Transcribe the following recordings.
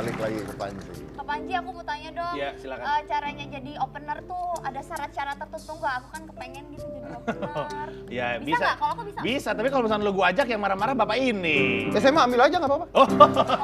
balik lagi ke Panji. Kak Panji, aku mau tanya dong. Iya, silakan. Caranya jadi opener tuh ada syarat-syarat tertentu nggak? Aku kan kepengen gitu jadi opener. Ya Bisa nggak? Kalau aku bisa. Bisa, tapi kalau misalnya lu gua ajak yang marah-marah bapak ini. SMA ambil aja nggak apa-apa.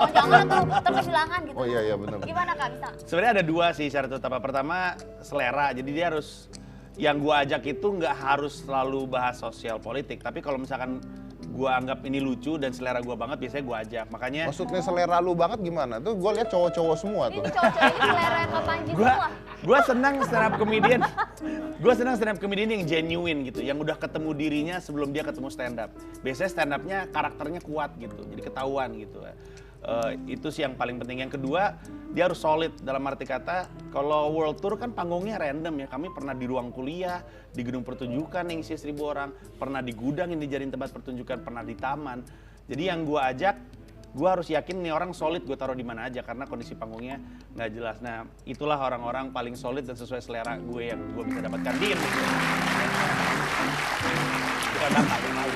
Oh jangan tuh, terkehilangan gitu. Oh iya benar. Gimana Kak, bisa? Sebenarnya ada dua sih syarat utama. Pertama, selera. Jadi dia harus, yang gua ajak itu nggak harus selalu bahas sosial politik. Tapi kalau misalkan gua anggap ini lucu dan selera gua banget, biasanya gua ajak. Makanya Maksudnya selera lu banget gimana? Tuh gue lihat cowok-cowok semua tuh. Ini cowok-cowok ini selera Kak Panji semua. gua senang stand up comedian. Gua senang stand up comedian yang genuine gitu, yang udah ketemu dirinya sebelum dia ketemu stand up. Biasanya stand up-nya karakternya kuat gitu, jadi ketahuan gitu. Itu sih yang paling penting. Yang kedua, dia harus solid dalam arti kata, kalau world tour kan panggungnya random ya. Kami pernah di ruang kuliah, di gedung pertunjukan yang isi 1.000 orang, pernah di gudang yang dijadiin tempat pertunjukan, pernah di taman. Jadi yang gua ajak, gua harus yakin nih orang solid gue taruh di mana aja karena kondisi panggungnya nggak jelas. Nah, itulah orang-orang paling solid dan sesuai selera gue yang gue bisa dapatkan di Indonesia. Bukan bakat, mau.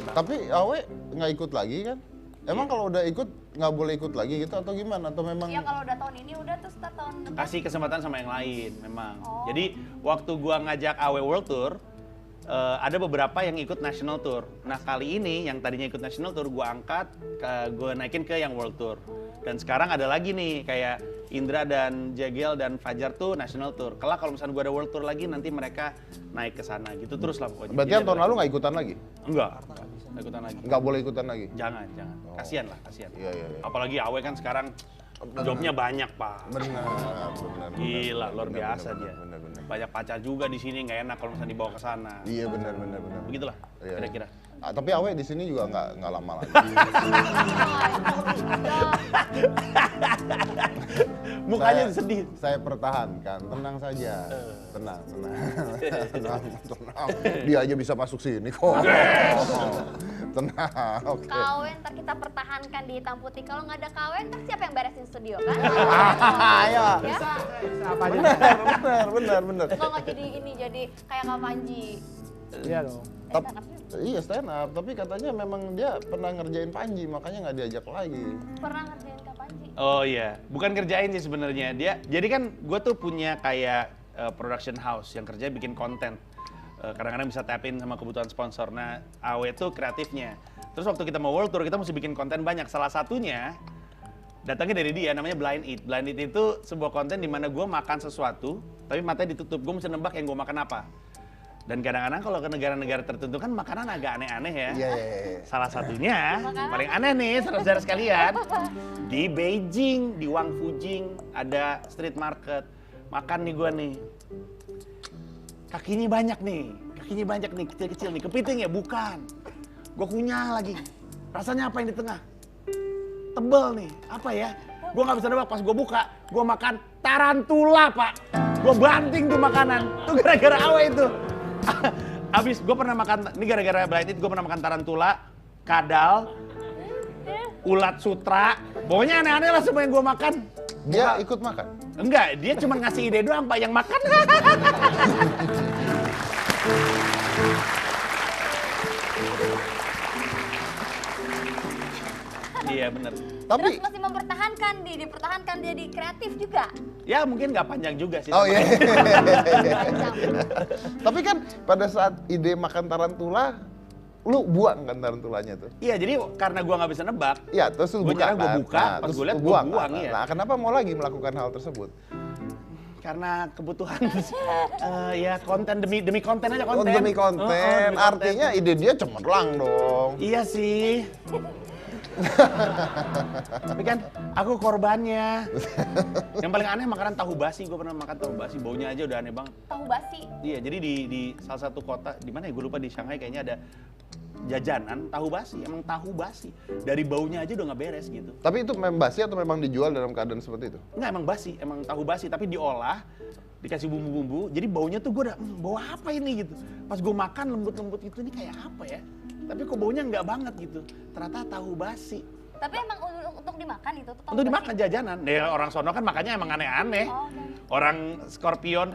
Tapi Awe nggak ikut lagi kan? Emang kalau udah ikut nggak boleh ikut lagi gitu atau gimana? Atau memang? Iya kalau udah tahun ini udah terus tahun depan. Kasih kesempatan sama yang lain memang. Oh. Jadi waktu gua ngajak AW World Tour, ada beberapa yang ikut National Tour. Nah kali ini yang tadinya ikut National Tour gua angkat, gua naikin ke yang World Tour. Dan sekarang ada lagi nih kayak Indra dan Jagel dan Fajar tuh National Tour. Kelak kalau misalnya gua ada World Tour lagi nanti mereka naik ke sana gitu terus lah pokoknya. Berarti Jadi yang tahun ada lalu nggak ikutan lagi? Enggak ikutan lagi. Nggak boleh ikutan lagi? Jangan. Kasihan lah, kasihan. Iya. Apalagi Awe kan sekarang jobnya banyak, Pak. Benar. Gila, luar benar, biasa benar, dia. benar. Banyak pacar juga di sini, nggak enak kalau misalnya dibawa ke sana. Iya benar. Begitulah, Iya. kira-kira. Tapi Awe di sini juga nggak lama lagi. Mukanya sedih. Saya pertahankan, tenang saja. Tenang. Dia aja bisa masuk sini kok. Tenang, oke. KW ntar kita pertahankan di hitam putih. Kalau nggak ada KW ntar siapa yang beresin studio kan? Ayo. Ya? Benar. Kok nggak jadi kayak Kak Panji? Iya dong. Stand up juga. Iya stand up, tapi katanya memang dia pernah ngerjain Panji, makanya nggak diajak lagi. Pernah ngerjain Kak Panji? Oh iya, bukan kerjain sih sebenarnya. Jadi kan gue tuh punya kayak production house yang kerja bikin konten. Kadang-kadang bisa tap in sama kebutuhan sponsor. Nah, AW itu kreatifnya. Terus waktu kita mau world tour, kita mesti bikin konten banyak. Salah satunya datangnya dari dia, namanya Blind Eat. Blind Eat itu sebuah konten di mana gue makan sesuatu, tapi matanya ditutup. Gue mesti nebak yang gue makan apa. Dan kadang-kadang kalau ke negara-negara tertentu kan makanan agak aneh-aneh ya. Iya. Salah satunya, paling aneh nih saudara-saudara sekalian. Di Beijing, di Wang Fujing, ada street market. Makan nih gue nih. Kakinya banyak nih, kecil-kecil nih. Kepiting ya? Bukan. Gue kunyah lagi. Rasanya apa yang di tengah? Tebel nih, apa ya? Gue gak bisa nebak, pas gue buka, gue makan tarantula, Pak. Gue banting tuh makanan, tuh gara-gara Awe itu. Abis gue pernah makan, ini gara-gara Blind Eat, gue pernah makan tarantula, kadal, ulat sutra, pokoknya aneh-aneh lah semua yang gue makan. Dia ikut makan? Enggak, dia cuma ngasih ide doang, Pak, yang makan. Iya bener. Tapi Terus masih dipertahankan dia di kreatif juga. Ya mungkin nggak panjang juga sih. oh iya. Panjang. Tapi kan pada saat ide makan tarantula, lu buang kan tarantulanya tuh? Iya, jadi karena gua nggak bisa nebak, Iya, terus lu Gua buka kira gua kan? buka, pas terus gua liat lu gua kan? buang, iya. Nah, kenapa mau lagi melakukan hal tersebut? karena kebutuhan ya konten demi konten aja Oh, konten. demi konten. Demi Artinya ide dia cemerlang dong. Iya sih. Tapi kan aku korbannya. Yang paling aneh makanan tahu basi. Gue pernah makan tahu basi, baunya aja udah aneh banget. Tahu basi. Iya, jadi di salah satu kota di mana ya gue lupa, di Shanghai kayaknya ada jajanan tahu basi. Emang tahu basi. Dari baunya aja udah nggak beres gitu. Tapi itu memang basi atau memang dijual dalam keadaan seperti itu? Enggak, emang basi, emang tahu basi tapi diolah, dikasih bumbu-bumbu. Jadi baunya tuh gue udah bau apa ini gitu. Pas gue makan lembut-lembut itu, ini kayak apa ya? Tapi kok baunya nggak banget gitu. Ternyata tahu basi. Tapi emang untuk dimakan itu tuh tahu Untuk basi? dimakan jajanan. Ya orang sono kan makannya emang aneh-aneh. Oh, oke. Orang Scorpion,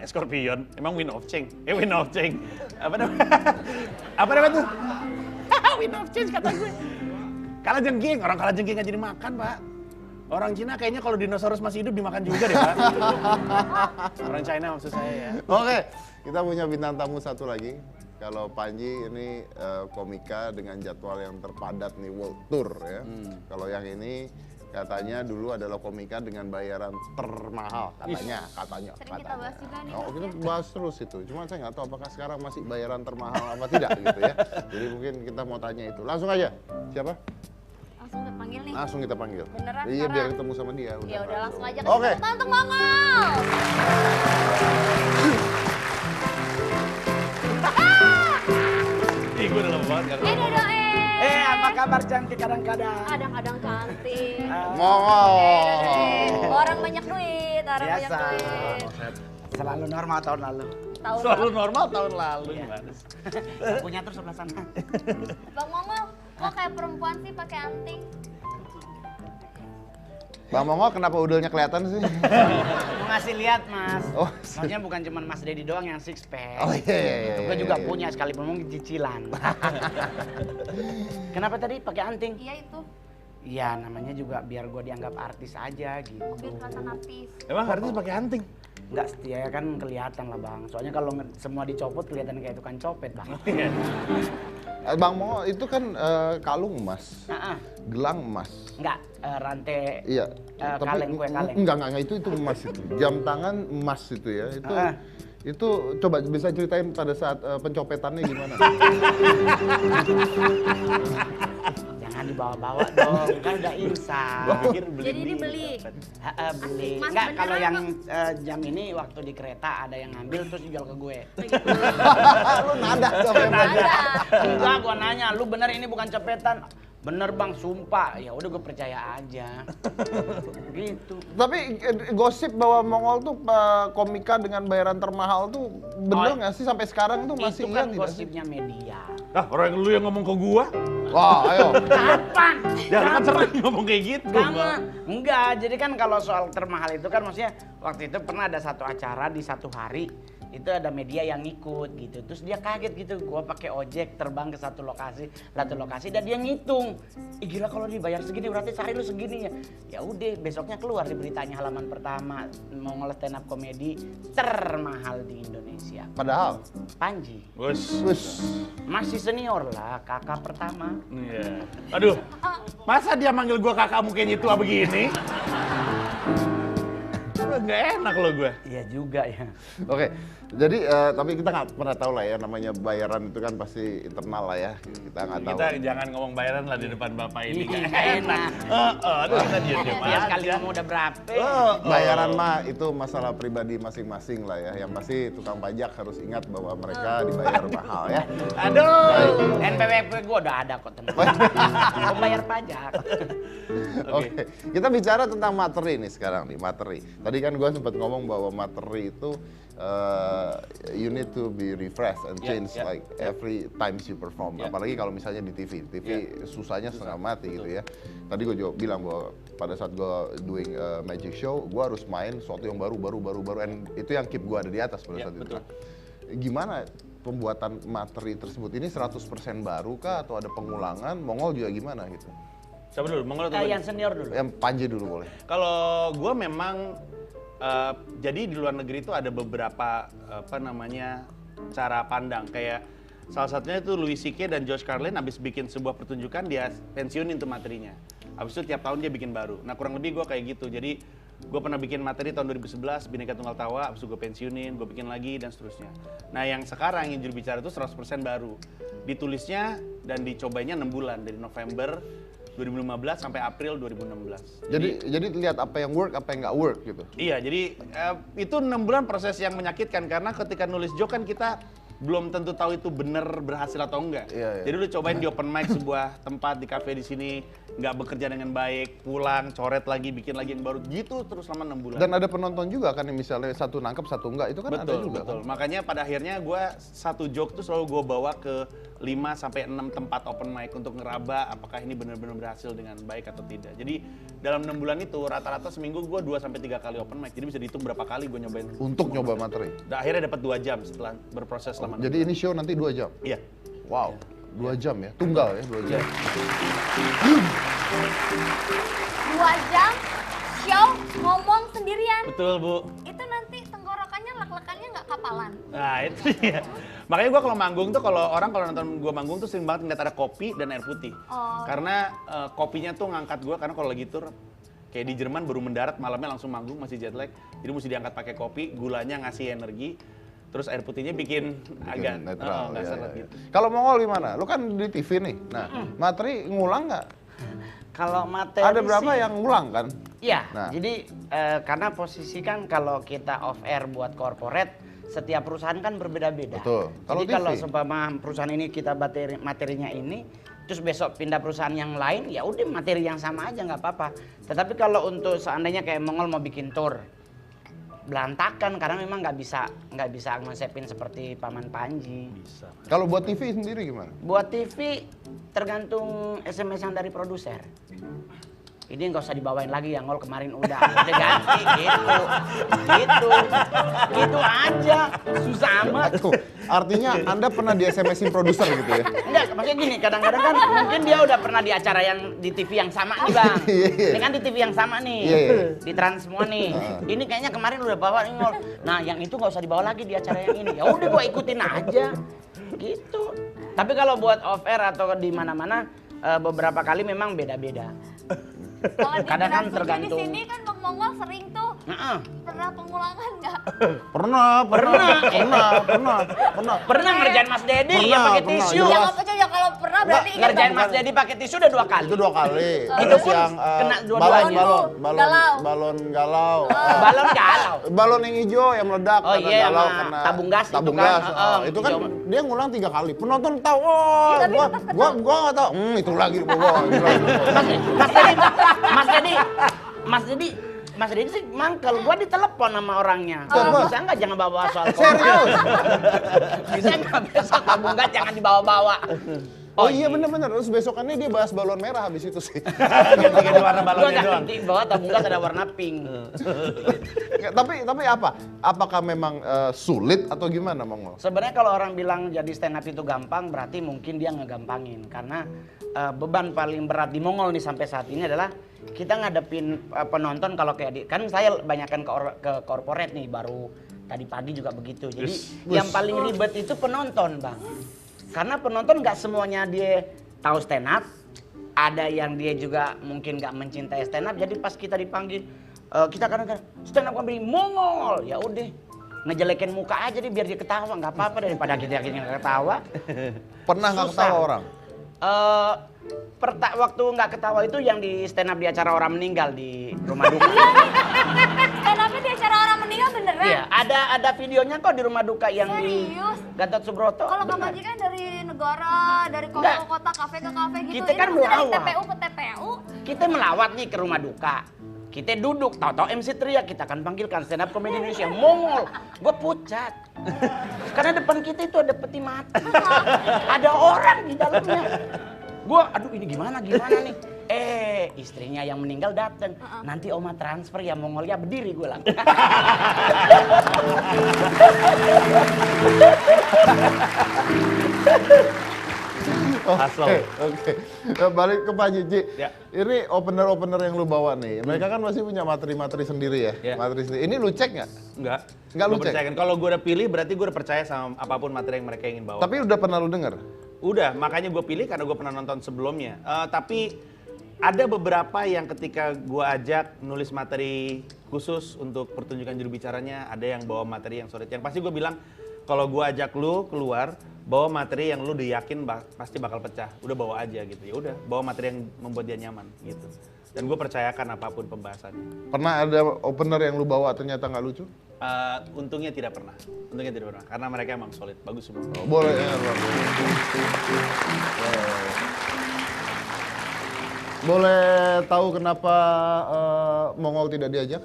emang Win of Change. Win of Change. Apa namanya? Apa namanya tuh? Win of Change kata gue. Kalajengking, orang kalajengking aja dimakan, Pak. Orang Cina kayaknya kalau dinosaurus masih hidup dimakan juga deh, Pak. Orang China maksud saya ya. Oke, kita punya bintang tamu satu lagi. Kalau Panji ini komika dengan jadwal yang terpadat nih, world tour ya. Kalau yang ini katanya dulu adalah komika dengan bayaran termahal katanya. Sering kita bahas juga nih. Oh, kita bahas terus itu. Cuma saya nggak tahu apakah sekarang masih bayaran termahal apa tidak gitu ya. Jadi mungkin kita mau tanya itu. Langsung aja. Siapa? Langsung kita panggil nih. Langsung kita panggil. Beneran Iya, sekarang? biar ketemu sama dia. Ya udah langsung aja Oke. ke Tante Mongol. Ih, gue udah lama banget gak ketemu. Dodo Apa kabar cantik kadang-kadang? Kadang-kadang cantik. Mongol. Orang banyak duit, orang banyak Biasa. duit. Selalu normal tahun lalu. Tahu Selalu Bang? normal tahun lalu gimana sih? Punya terus sebelah sana. Bang Mongol, kok kayak perempuan sih pakai anting? Bang Mongol kenapa udelnya kelihatan sih? Mau ngasih lihat mas. Oh, Maksudnya bukan cuma Mas Dedi doang yang six pack. Oh, iya. Itu gue juga punya sekalipun mungkin cicilan. Kenapa tadi pakai anting? Iya itu, Iya namanya juga biar gue dianggap artis aja gitu. biar kelihatan artis. Emang artis pakai anting? Enggak setia kan kelihatan lah bang. Soalnya kalau semua dicopot kelihatan kayak tukang copet bang. Bang Mongol itu kan kalung emas, Nah, gelang emas. enggak rantai. Iya. Kaleng, kue kaleng. Enggak, itu emas itu. Jam tangan emas itu ya. Itu coba bisa ceritain pada saat pencopetannya gimana? Jangan dibawa-bawa dong, kan udah insaf. Jadi dibeli. Beli. Mas, Enggak, beneran, kalau yang Bang? jam ini waktu di kereta ada yang ngambil terus dijual ke gue. Lu nada dong yang Ada. Enggak, gua nanya, lu bener ini bukan copetan? Bener bang, sumpah. Ya udah gue percaya aja. Gitu. Tapi gosip bahwa Mongol tuh komika dengan bayaran termahal tuh bener nggak sih sampai sekarang tuh masih Itu iya kan tidak sih? gosipnya media. Ah, orang lu yang ngomong ke gua. Wah, ayo. Kapan? Ya, lu kan sering ngomong kayak gitu, Kamu Bang. enggak, jadi kan kalau soal termahal itu kan maksudnya waktu itu pernah ada satu acara di satu hari itu ada media yang ngikut gitu, terus dia kaget gitu, gua pakai ojek terbang ke satu lokasi dan dia ngitung, ih gila kalau dibayar segini berarti sehari lu segini ya, ya udah besoknya keluar di beritanya halaman pertama Mongol stand up komedi termahal di Indonesia. Padahal, Panji Bos. wus. masih senior lah, kakak pertama. Iya. Aduh, masa dia manggil gua kakakmu kayaknya tua begini? Nggak enak loh gue. Iya juga ya. Oke, jadi tapi kita nggak pernah tahu lah ya namanya bayaran itu kan pasti internal lah ya. Kita nggak tahu. Kita jangan ngomong bayaran lah di depan bapak ini. Iya, Nggak enak. Aduh, kita diem Dia sekali ngomong udah berapa? Bayaran mah itu masalah pribadi masing-masing lah ya. Yang pasti tukang pajak harus ingat bahwa mereka dibayar mahal ya. Aduh. NPWP gue udah ada kok tenang. Pembayar pajak. Oke, kita bicara tentang materi nih sekarang nih, materi. Tadi kan gue sempat ngomong bahwa materi itu you need to be refreshed and change like every times you perform. Apalagi kalau misalnya di TV. TV susahnya setengah mati gitu ya. Tadi gue juga bilang bahwa pada saat gue doing magic show, gue harus main sesuatu yang baru, and itu yang keep gue ada di atas pada saat itu. betul. Gimana pembuatan materi tersebut? Ini 100% baru kah atau ada pengulangan? Mongol juga gimana gitu? Coba dulu, Mongol atau Yang senior dulu. Yang Panji dulu boleh. Kalau gue memang jadi di luar negeri itu ada beberapa cara pandang, kayak salah satunya itu Louis C.K. dan George Carlin abis bikin sebuah pertunjukan dia pensiunin tuh materinya. Abis itu tiap tahun dia bikin baru. Nah kurang lebih gue kayak gitu. Jadi gue pernah bikin materi tahun 2011 Bhinneka Tunggal Tawa, abis itu gue pensiunin, gue bikin lagi dan seterusnya. Nah yang sekarang yang juru bicara itu 100% baru. Ditulisnya dan dicobanya 6 bulan dari November 2015 sampai April 2016. Jadi lihat apa yang work, apa yang nggak work gitu. Iya, jadi itu 6 bulan proses yang menyakitkan karena ketika nulis joke kan kita belum tentu tahu itu bener berhasil atau enggak. Iya. Jadi lu cobain di open mic sebuah tempat di kafe di sini nggak bekerja dengan baik, pulang coret lagi, bikin lagi yang baru, gitu terus selama 6 bulan. Dan ada penonton juga kan yang misalnya satu nangkep satu enggak, itu kan ada juga. Betul. Makanya pada akhirnya gue satu joke tuh selalu gue bawa ke 5 sampai 6 tempat open mic untuk ngeraba apakah ini benar-benar berhasil dengan baik atau tidak. Jadi dalam 6 bulan itu rata-rata seminggu gue 2 sampai 3 kali open mic. Jadi bisa dihitung berapa kali gue nyobain. Untuk nyoba materi. Dan akhirnya dapat 2 jam setelah berproses selama 6 Jadi bulan. ini show nanti 2 jam. Iya. Wow. 2 jam ya, tunggal ya 2 jam. 2 jam jauh ngomong sendirian. Betul, Bu. Itu nanti tenggorokannya lek-lekannya nggak kapalan. Nah, itu dia. Makanya gue kalau manggung tuh, kalau nonton gue manggung tuh sering banget ngeliat ada kopi dan air putih. Oh. Karena kopinya tuh ngangkat gue, karena kalau lagi tur kayak di Jerman baru mendarat malamnya langsung manggung, masih jet lag. Jadi mesti diangkat pakai kopi, gulanya ngasih energi. Terus air putihnya bikin agak netral. nggak Ya, seret ya. gitu. Kalau Mongol gimana? Lu kan di TV nih. Nah, materi ngulang nggak? Kalau materi Ada berapa sih- yang ngulang kan? Iya, Nah. jadi karena posisi kan kalau kita off air buat corporate, setiap perusahaan kan berbeda-beda. Betul. Kalau Jadi kalau TV? seumpama perusahaan ini kita materinya ini, terus besok pindah perusahaan yang lain, ya udah materi yang sama aja nggak apa-apa. Tetapi kalau untuk seandainya kayak Mongol mau bikin tour, berantakan karena memang nggak bisa ngonsepin seperti Paman Panji. Bisa. Kalau buat TV sendiri gimana? Buat TV tergantung SMS yang dari produser. Ini nggak usah dibawain lagi ya, Ngol kemarin udah ganti gitu aja, susah amat. Tuh, artinya Anda pernah di SMS-in produser gitu ya? Enggak, maksudnya gini, kadang-kadang kan mungkin dia udah pernah di acara yang di TV yang sama nih Bang. Iya, iya. Ini kan di TV yang sama nih, Iya, iya. di Trans semua nih. Ini kayaknya kemarin udah bawa nih Ngol. Nah yang itu nggak usah dibawa lagi di acara yang ini. Ya udah gua ikutin aja, gitu. Tapi kalau buat off air atau di mana-mana, beberapa kali memang beda-beda. Kalau di Kadang kan Trans 7 tergantung. di sini kan Bang Mongol sering tuh Heeh. pernah pengulangan nggak? Pernah ngerjain Mas Dedi Pernah, yang pakai pernah. tisu. Jelas. Ya nggak percaya kalau pernah berarti ingat Ngerjain Bang. Mas Dedi pakai tisu udah 2 kali. Itu 2 kali. Itu Terus pun yang kena dua-duanya. balon galau. Balon galau. Balon yang hijau yang meledak. Oh karena iya, galau sama kena tabung gas itu tabung kan. gas. Heeh, Itu kan hijau. dia ngulang 3 kali. Penonton tahu. Oh, Tapi gua nggak tahu. Itu lagi bawa. Mas Dedi sih mangkel, gua ditelepon sama orangnya. Siapa? Bisa nggak jangan bawa soal Serius? Bisa nggak besok tabung gas jangan dibawa-bawa. Oh iya benar-benar. Terus besokannya dia bahas balon merah habis itu sih. Ganti warna Gua balonnya nggak doang. ngerti bahwa tabung gas ada warna pink. Ya, tapi apa? Apakah memang sulit atau gimana Mongol? Sebenarnya kalau orang bilang jadi stand up itu gampang, berarti mungkin dia ngegampangin. Karena beban paling berat di Mongol nih sampai saat ini adalah kita ngadepin penonton kalau kayak kan saya banyakkan ke corporate nih, baru tadi pagi juga begitu. Jadi yang paling ribet itu penonton, Bang. Karena penonton nggak semuanya dia tahu stand up, ada yang dia juga mungkin nggak mencintai stand up. Jadi pas kita dipanggil, kita kadang-kadang stand up comedy Mongol, ya udah ngejelekin muka aja deh biar dia ketawa, nggak apa-apa daripada kita yakin nggak ketawa. Pernah nggak Susah. ketawa orang? Waktu nggak ketawa itu yang di stand up di acara orang meninggal di rumah duka. Stand up-nya di acara orang meninggal beneran? Iya, ada videonya kok di rumah duka yang Serius? di Gatot Subroto. Kalau Kak Benar. Panji kan dari negara, dari kota Enggak. ke kota, kafe ke kafe gitu. Kita kan Ini maksudnya dari melawat. TPU ke TPU. Kita melawat nih ke rumah duka. Kita duduk, tahu-tahu MC teriak, kita akan panggilkan stand up comedy Indonesia, Mongol. Gue pucat. Karena depan kita itu ada peti mati. Ada orang di dalamnya. Gue, aduh ini gimana nih. Istrinya yang meninggal datang. Nanti oma transfer ya Mongolia, berdiri gue lah. Oke. Balik ke Pak Jiji. Ya. Ini opener-opener yang lu bawa nih. Mereka kan masih punya materi-materi sendiri ya. Ya. Materi sendiri. Ini lu cek nggak? Enggak. Nggak lu Gua cek? percayakan. Kalau gue udah pilih berarti gue udah percaya sama apapun materi yang mereka ingin bawa. Tapi udah pernah lu denger? Udah, makanya gue pilih karena gue pernah nonton sebelumnya. Tapi ada beberapa yang ketika gue ajak nulis materi khusus untuk pertunjukan juru bicaranya, ada yang bawa materi yang solid. Yang pasti gue bilang, kalau gue ajak lu keluar, bawa materi yang lu diyakin pasti bakal pecah. Udah bawa aja gitu. Ya udah, bawa materi yang membuat dia nyaman gitu. Dan gue percayakan apapun pembahasannya. Pernah ada opener yang lu bawa ternyata nggak lucu? Untungnya tidak pernah. Untungnya tidak pernah. Karena mereka emang solid, bagus semua. Oh, boleh ya, Bang. Boleh tahu kenapa Mongol tidak diajak?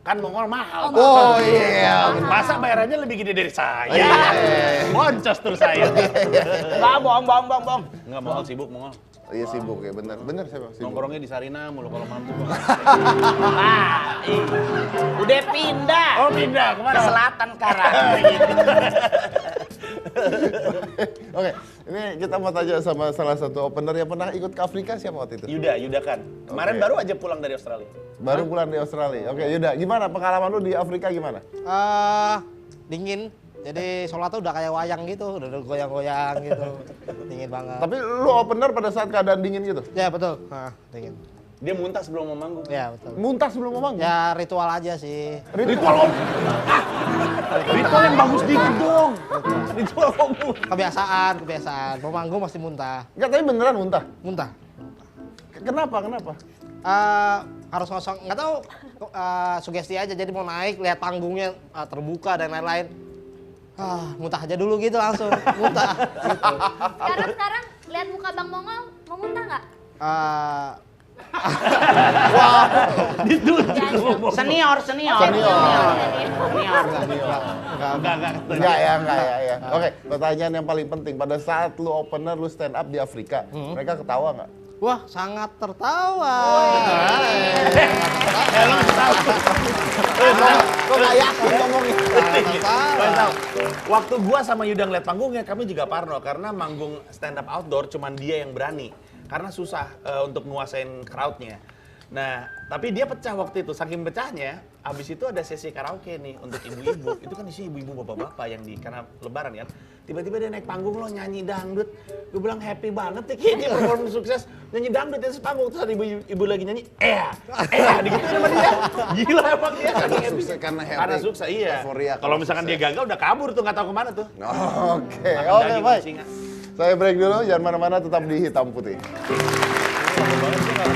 Kan Mongol mahal. Oh iya. Masa bayarannya lebih gede dari saya? Iya. Boncos terus saya. Enggak, bohong. Enggak, Mongol sibuk, Mongol. Iya sibuk ya, bener saya Bang, sibuk. Nongkrongnya di Sarina mulu kalau malam tuh. Udah pindah. Oh, pindah kemana? Ke selatan sekarang. Oke, ini kita mau tanya sama salah satu opener yang pernah ikut ke Afrika siapa waktu itu? Yuda kan. Kemarin Oke. baru aja pulang dari Australia. Baru pulang di Australia. Oke, Yuda, gimana pengalaman lu di Afrika gimana? Dingin. Jadi sholat tuh udah kayak wayang gitu, udah goyang-goyang gitu. Dingin banget. Tapi lu opener pada saat keadaan dingin gitu? Ya betul. Dingin. Dia muntah sebelum mau manggung. Ya betul. Muntah sebelum mau manggung? Ya ritual aja sih. Ritual om. Ritual yang bagus dikit dong. Ritual om. Kebiasaan. Mau manggung mesti muntah. Enggak, tapi beneran muntah? Muntah. Kenapa? Harus ngosong, nggak tahu sugesti aja. Jadi mau naik, lihat panggungnya terbuka dan lain-lain. Muntah aja dulu gitu langsung. Muntah. Gitu. Sekarang lihat muka Bang Mongol, mau muntah nggak? Senior. Enggak ya. Oke, pertanyaan yang paling penting. Pada saat lu opener, lu stand up di Afrika, mereka ketawa nggak? Wah, sangat tertawa. Kok nggak yakin ngomongnya? Tertawa. Waktu gua sama Yuda ngeliat panggungnya, kami juga parno karena manggung stand up outdoor cuman dia yang berani. Karena susah untuk nguasain crowd-nya. Nah, tapi dia pecah waktu itu. Saking pecahnya, abis itu ada sesi karaoke nih untuk ibu-ibu. Itu kan isinya ibu-ibu bapak-bapak yang karena lebaran kan. Tiba-tiba dia naik panggung lo nyanyi dangdut. Gue bilang happy banget nih kayaknya dia perform sukses. Nyanyi dangdut di atas panggung. Terus ada ibu lagi nyanyi, digituin sama dia. Gila emang dia. Karena sukses, iya. Kalau misalkan dia gagal udah kabur tuh, nggak tahu kemana tuh. Oke, Makan oke, daging baik. singa. Saya break dulu, jangan mana-mana, tetap di Hitam Putih. Banget sih, nggak